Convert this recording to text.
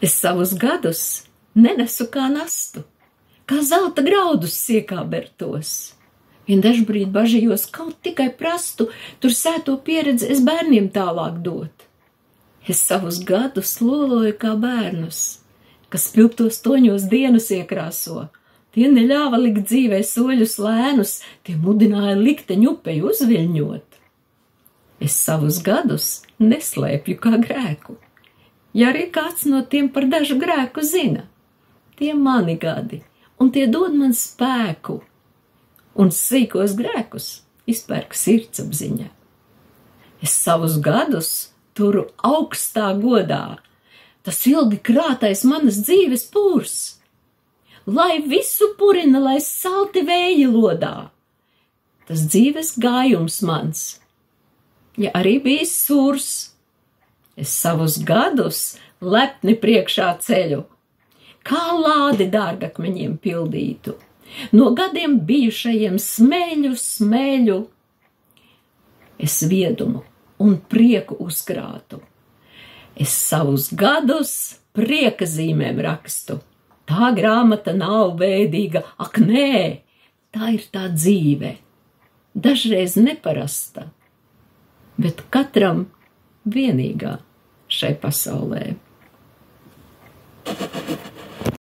Es savus gadus nenesu kā nastu, kā zelta graudus siekābertos. Vien dažbrīd bažījos kaut tikai prastu, tur sēto pieredzi es bērniem tālāk dot. Es savus gadus loloju kā bērnus, kas spilgtos toņos dienas iekrāso. Tie neļāva likt dzīvē soļus lēnus, tie mudināja likteņu upei uzviļņot. Es savus gadus neslēpju kā grēku, ja arī kāds no tiem par dažu grēku zina. Tie mani gadi, un tie dod man spēku, un sīkos grēkus izpērk sirdsapziņa. Es savus gadus turu augstā godā, tas ilgi krātais manas dzīves pūrs. Lai visu purina, lai salti vēji lodā, tas dzīves gājums mans, ja arī bijis sūrs. Es savus gadus lepni priekšā ceļu, kā lādi dārgakmeņiem pildītu, no gadiem bijušajiem smēļu. Es viedumu un prieku uzkrātu. Es savus gadus prieka zīmēm rakstu. Tā grāmata nav bēdīga, ak nē, tā ir tā dzīve, dažreiz neparasta, bet katram vienīgā šai pasaulē.